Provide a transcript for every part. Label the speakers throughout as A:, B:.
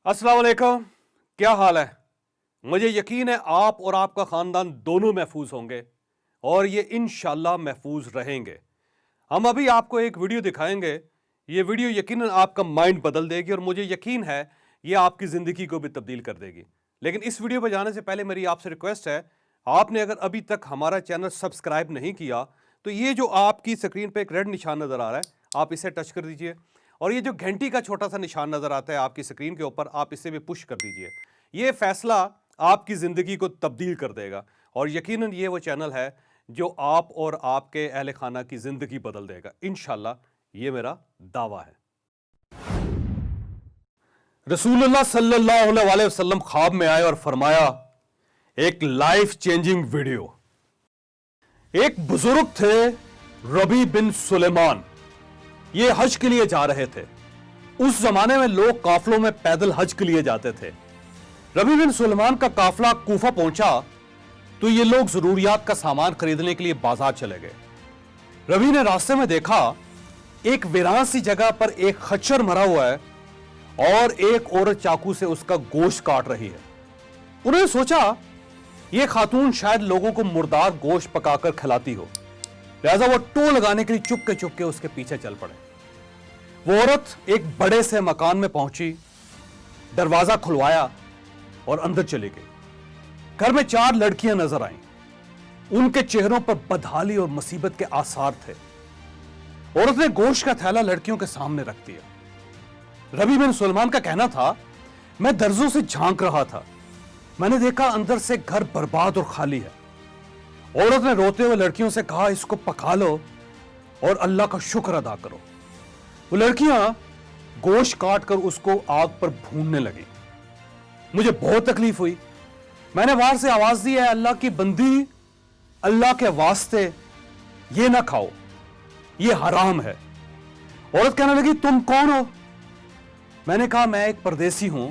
A: अस्सलाम वालेकुम, क्या हाल है। मुझे यकीन है आप और आपका ख़ानदान दोनों महफूज होंगे और ये इंशाल्लाह महफूज रहेंगे। हम अभी आपको एक वीडियो दिखाएंगे। ये वीडियो यकीनन आपका माइंड बदल देगी और मुझे यकीन है ये आपकी ज़िंदगी को भी तब्दील कर देगी। लेकिन इस वीडियो पर जाने से पहले मेरी आपसे रिक्वेस्ट है, आपने अगर अभी तक हमारा चैनल सब्सक्राइब नहीं किया तो ये जो आपकी स्क्रीन पर एक रेड निशान नज़र आ रहा है, आप इसे टच कर दीजिए और ये जो घंटी का छोटा सा निशान नजर आता है आपकी स्क्रीन के ऊपर, आप इसे भी पुश कर दीजिए। ये फैसला आपकी जिंदगी को तब्दील कर देगा और यकीनन ये वो चैनल है जो आप और आपके अहले खाना की जिंदगी बदल देगा इंशाल्लाह, ये मेरा दावा है। रसूलुल्लाह सल्लल्लाहु अलैहि वसल्लम ख्वाब में आए और फरमाया, एक लाइफ चेंजिंग वीडियो। एक बुजुर्ग थे रबी बिन सुलेमान, ये हज के लिए जा रहे थे। उस जमाने में लोग काफलों में पैदल हज के लिए जाते थे। रबी बिन सुलेमान का काफला कूफा पहुंचा तो ये लोग जरूरियात का सामान खरीदने के लिए बाजार चले गए। रबी ने रास्ते में देखा एक वीरान सी जगह पर एक खच्चर मरा हुआ है और एक औरत चाकू से उसका गोश्त काट रही है। उन्होंने सोचा यह खातून शायद लोगों को मुर्दार गोश्त पकाकर खिलाती हो, लिहाजा वो टो लगाने के लिए चुपके उसके पीछे चल पड़े। वो औरत एक बड़े से मकान में पहुंची, दरवाजा खुलवाया और अंदर चली गई। घर में 4 लड़कियां नजर आईं। उनके चेहरों पर बदहाली और मुसीबत के आसार थे। औरत ने गोश्त का थैला लड़कियों के सामने रख दिया। रबी बिन सुलेमान का कहना था, मैं दर्जों से झांक रहा था, मैंने देखा अंदर से घर बर्बाद और खाली है। औरत ने रोते हुए लड़कियों से कहा, इसको पका लो और अल्लाह का शुक्र अदा करो। वो लड़कियां गोश्त काट कर उसको आग पर भूनने लगी। मुझे बहुत तकलीफ हुई। मैंने बाहर से आवाज दी, है अल्लाह की बंदी, अल्लाह के वास्ते ये ना खाओ, ये हराम है। औरत कहने लगी, तुम कौन हो? मैंने कहा, मैं एक परदेसी हूं।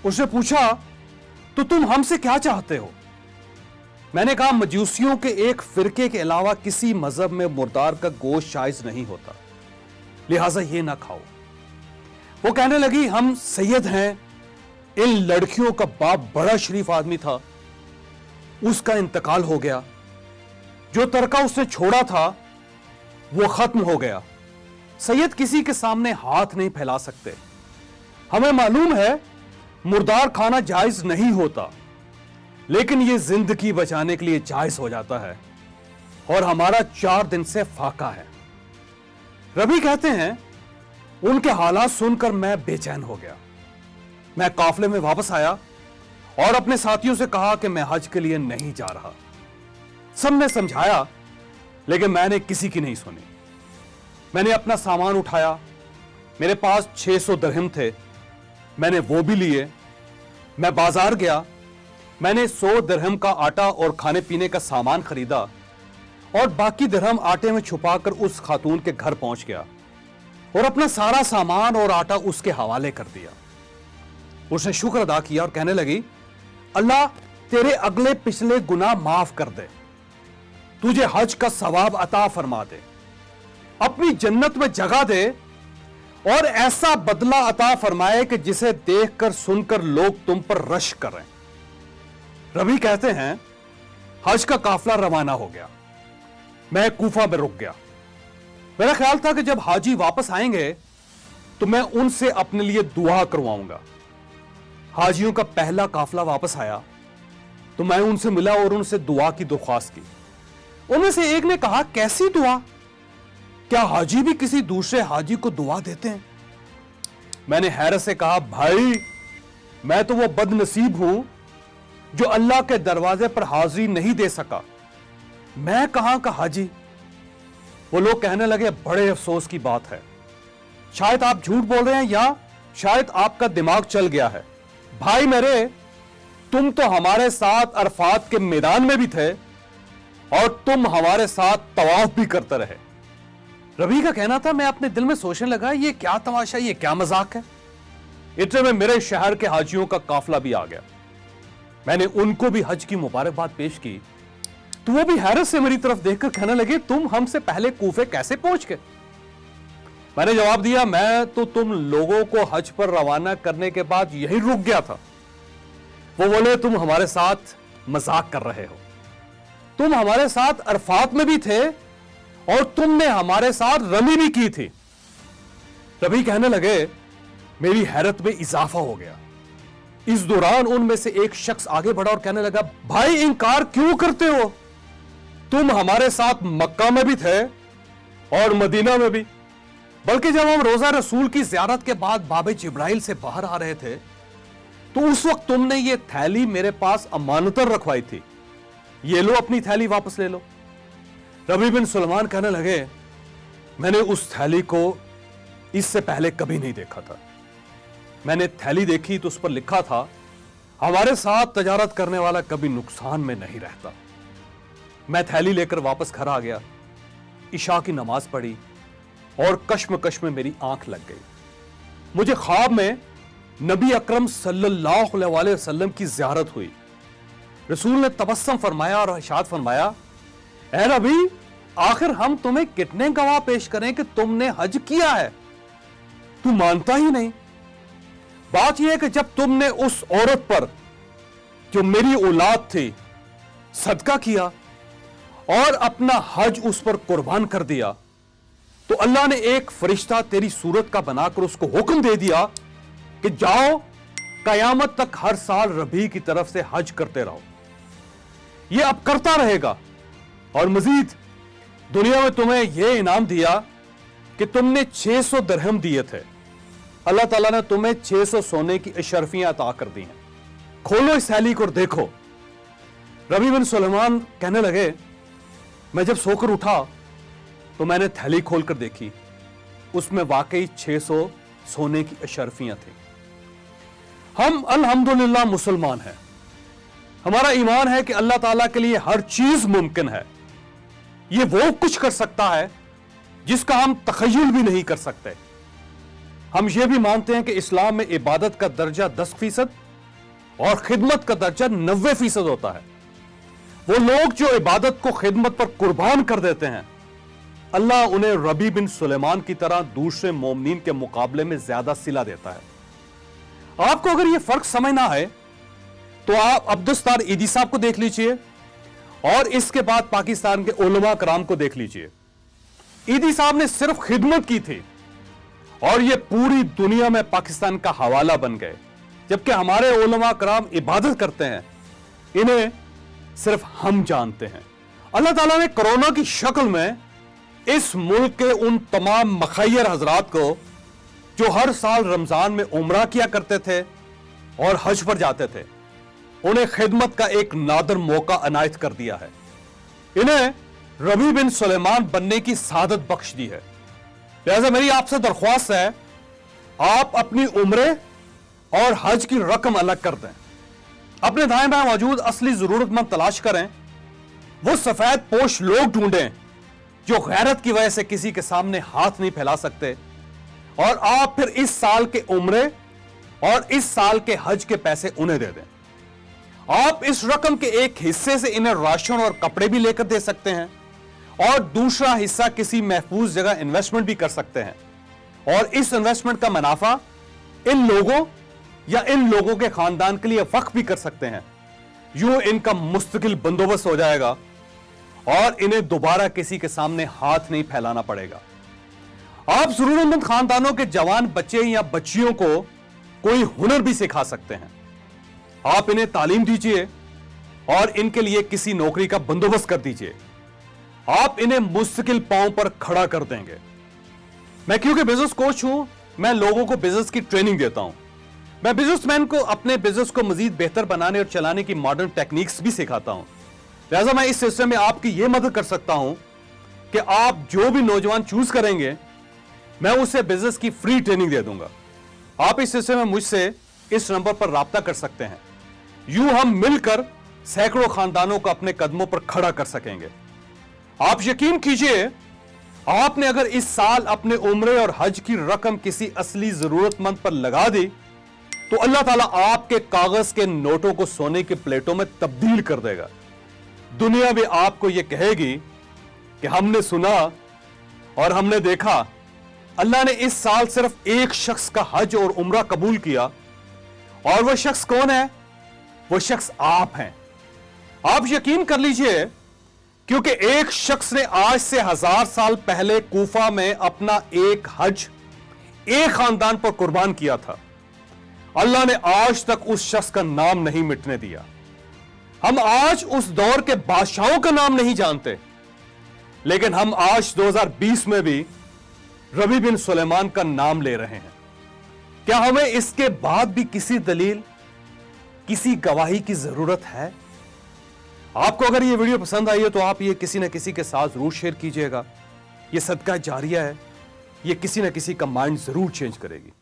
A: उसने पूछा, तो तुम हमसे क्या चाहते हो? मैंने कहा, मजूसियों के एक फिरके के अलावा किसी मजहब में मुर्दार का गोश्त जायज नहीं होता, लिहाजा ये ना खाओ। वो कहने लगी, हम सैयद हैं। इन लड़कियों का बाप बड़ा शरीफ आदमी था, उसका इंतकाल हो गया। जो तरका उसने छोड़ा था वो खत्म हो गया। सैयद किसी के सामने हाथ नहीं फैला सकते। हमें मालूम है मुर्दार खाना जायज नहीं होता, लेकिन यह जिंदगी बचाने के लिए जायज हो जाता है और हमारा 4 दिन से फाका है। रबी कहते हैं, उनके हालात सुनकर मैं बेचैन हो गया। मैं काफले में वापस आया और अपने साथियों से कहा कि मैं हज के लिए नहीं जा रहा। सबने समझाया लेकिन मैंने किसी की नहीं सुनी। मैंने अपना सामान उठाया, मेरे पास 600 दिरहम थे, मैंने वो भी लिए। मैं बाजार गया, मैंने 100 दिरहम का आटा और खाने पीने का सामान खरीदा और बाकी दिरहम आटे में छुपाकर उस खातून के घर पहुंच गया और अपना सारा सामान और आटा उसके हवाले कर दिया। उसने शुक्र अदा किया और कहने लगी, अल्लाह तेरे अगले पिछले गुनाह माफ कर दे, तुझे हज का सवाब अता फरमा दे, अपनी जन्नत में जगह दे और ऐसा बदला अता फरमाए कि जिसे देखकर सुनकर लोग तुम पर रश करें। रबी कहते हैं, हज का काफला रवाना हो गया। मैं कूफा में रुक गया। मेरा ख्याल था कि जब हाजी वापस आएंगे तो मैं उनसे अपने लिए दुआ करवाऊंगा। हाजियों का पहला काफला वापस आया तो मैं उनसे मिला और उनसे दुआ की दरख्वास्त की। उनमें से एक ने कहा, कैसी दुआ? क्या हाजी भी किसी दूसरे हाजी को दुआ देते हैं? मैंने हैरत से कहा, भाई मैं तो वो बदनसीब हूं जो अल्लाह के दरवाजे पर हाजिरी नहीं दे सका। मैं कहां का हाजी? वो लोग कहने लगे, बड़े अफसोस की बात है, शायद आप झूठ बोल रहे हैं या शायद आपका दिमाग चल गया है। भाई मेरे, तुम तो हमारे साथ अरफात के मैदान में भी थे और तुम हमारे साथ तवाफ भी करते रहे। रबी का कहना था, मैं अपने दिल में सोचने लगा, ये क्या तमाशा, ये क्या मजाक है। इतने में मेरे शहर के हाजियों का काफला भी आ गया। मैंने उनको भी हज की मुबारकबाद पेश की तो वो भी हैरत से मेरी तरफ देखकर कहने लगे, तुम हमसे पहले कूफे कैसे पहुंच गए? میں نے جواب دیا میں تو تم لوگوں کو حج پر روانہ کرنے کے بعد یہی رک گیا تھا. وہ بولے تم ہمارے ساتھ مذاق کر رہے ہو, تم ہمارے ساتھ عرفات میں بھی تھے اور تم نے ہمارے ساتھ رمی بھی کی تھی. ربی کہنے لگے میری حیرت میں اضافہ ہو گیا. اس دوران ان میں سے ایک شخص آگے بڑھا اور کہنے لگا بھائی انکار کیوں کرتے ہو, تم ہمارے ساتھ مکہ میں بھی تھے اور مدینہ میں بھی, بلکہ جب ہم روزہ رسول کی زیارت کے بعد باب جبرائیل سے باہر آ رہے تھے تو اس وقت تم نے یہ تھیلی میرے پاس امانتاً رکھوائی تھی, یہ لو اپنی تھیلی واپس لے لو. ربی بن سلیمان کہنے لگے میں نے اس تھیلی کو اس سے پہلے کبھی نہیں دیکھا تھا. میں نے تھیلی دیکھی تو اس پر لکھا تھا ہمارے ساتھ تجارت کرنے والا کبھی نقصان میں نہیں رہتا. میں تھیلی لے کر واپس گھر آ گیا, عشاء کی نماز پڑھی اور کشمکش میں میری آنکھ لگ گئی. مجھے خواب میں نبی اکرم صلی اللہ علیہ وآلہ وسلم کی زیارت ہوئی. رسول نے تبسم فرمایا اور ارشاد فرمایا اے نبی آخر ہم تمہیں کتنے گواہ پیش کریں کہ تم نے حج کیا ہے, تو مانتا ہی نہیں. بات یہ ہے کہ جب تم نے اس عورت پر جو میری اولاد تھی صدقہ کیا اور اپنا حج اس پر قربان کر دیا تو اللہ نے ایک فرشتہ تیری صورت کا بنا کر اس کو حکم دے دیا کہ جاؤ قیامت تک ہر سال ربی کی طرف سے حج کرتے رہو. یہ اب کرتا رہے گا اور مزید دنیا میں تمہیں یہ انعام دیا کہ تم نے 600 درہم دیے تھے, اللہ تعالیٰ نے تمہیں 600 سونے کی اشرفیاں عطا کر دی ہیں. کھولو اس تھیلی کو اور دیکھو. ربی بن سلیمان کہنے لگے میں جب سو کر اٹھا تو میں نے تھیلی کھول کر دیکھی, اس میں واقعی 600 سونے کی اشرفیاں تھیں. ہم الحمدللہ مسلمان ہیں, ہمارا ایمان ہے کہ اللہ تعالیٰ کے لیے ہر چیز ممکن ہے. یہ وہ کچھ کر سکتا ہے جس کا ہم تخیل بھی نہیں کر سکتے. ہم یہ بھی مانتے ہیں کہ اسلام میں عبادت کا درجہ 10% اور خدمت کا درجہ 90% ہوتا ہے. وہ لوگ جو عبادت کو خدمت پر قربان کر دیتے ہیں اللہ انہیں ربی بن سلیمان کی طرح دوسرے مومنین کے مقابلے میں زیادہ صلہ دیتا ہے. آپ کو اگر یہ فرق سمجھ نہ آئے تو آپ عبدالستار ایدی صاحب کو دیکھ لیجئے اور اس کے بعد پاکستان کے علماء کرام کو دیکھ لیجئے. ایدی صاحب نے صرف خدمت کی تھی اور یہ پوری دنیا میں پاکستان کا حوالہ بن گئے, جبکہ ہمارے علماء کرام عبادت کرتے ہیں, انہیں صرف ہم جانتے ہیں. اللہ تعالیٰ نے کرونا کی شکل میں اس ملک کے ان تمام مخیر حضرات کو جو ہر سال رمضان میں عمرہ کیا کرتے تھے اور حج پر جاتے تھے, انہیں خدمت کا ایک نادر موقع عنایت کر دیا ہے. انہیں ربی بن سلیمان بننے کی سعادت بخش دی ہے. لہذا میری آپ سے درخواست ہے آپ اپنی عمرے اور حج کی رقم الگ کر دیں, اپنے دائیں بائیں موجود اصلی ضرورت مند تلاش کریں, وہ سفید پوش لوگ ڈھونڈیں جو غیرت کی وجہ سے کسی کے سامنے ہاتھ نہیں پھیلا سکتے, اور آپ پھر اس سال کے عمرے اور اس سال کے حج کے پیسے انہیں دے دیں. آپ اس رقم کے ایک حصے سے انہیں راشن اور کپڑے بھی لے کر دے سکتے ہیں اور دوسرا حصہ کسی محفوظ جگہ انویسٹمنٹ بھی کر سکتے ہیں, اور اس انویسٹمنٹ کا منافع ان لوگوں یا ان لوگوں کے خاندان کے لیے وقف بھی کر سکتے ہیں. یوں ان کا مستقل بندوبست ہو جائے گا اور انہیں دوبارہ کسی کے سامنے ہاتھ نہیں پھیلانا پڑے گا. آپ ضرورت مند خاندانوں کے جوان بچے یا بچیوں کو کوئی ہنر بھی سکھا سکتے ہیں. آپ انہیں تعلیم دیجئے اور ان کے لیے کسی نوکری کا بندوبست کر دیجئے. آپ انہیں مستقل پاؤں پر کھڑا کر دیں گے. میں کیونکہ بزنس کوچ ہوں, میں لوگوں کو بزنس کی ٹریننگ دیتا ہوں. میں بزنس مین کو اپنے بزنس کو مزید بہتر بنانے اور چلانے کی ماڈرن ٹیکنیکس بھی سکھاتا ہوں. لہذا میں اس سلسلے میں آپ کی یہ مدد کر سکتا ہوں کہ آپ جو بھی نوجوان چوز کریں گے میں اسے بزنس کی فری ٹریننگ دے دوں گا. آپ اس سلسلے میں مجھ سے اس نمبر پر رابطہ کر سکتے ہیں. یوں ہم مل کر سینکڑوں خاندانوں کو اپنے قدموں پر کھڑا کر سکیں گے. آپ یقین کیجئے آپ نے اگر اس سال اپنے عمرے اور حج کی رقم کسی اصلی ضرورت مند پر لگا دی تو اللہ تعالیٰ آپ کے کاغذ کے نوٹوں کو سونے کی پلیٹوں میں تبدیل کر دے گا. دنیا بھی آپ کو یہ کہے گی کہ ہم نے سنا اور ہم نے دیکھا अल्लाह ने इस साल सिर्फ एक शख्स का हज और उम्रा कबूल किया, और वह शख्स कौन है? वो शख्स आप हैं। आप यकीन कर लीजिए, क्योंकि एक शख्स ने आज से 1000 साल पहले कूफा में अपना एक हज एक खानदान पर कुर्बान किया था। अल्लाह ने आज तक उस शख्स का नाम नहीं मिटने दिया। हम आज उस दौर के बादशाहों का नाम नहीं जानते, लेकिन हम आज 2020 में भी रबी बिन सुलेमान का नाम ले रहे हैं। क्या हमें इसके बाद भी किसी दलील, किसी गवाही की जरूरत है? आपको अगर ये वीडियो पसंद आई है तो आप ये किसी न किसी के साथ जरूर शेयर कीजिएगा। ये सदका जारिया है, ये किसी न किसी का माइंड जरूर चेंज करेगी।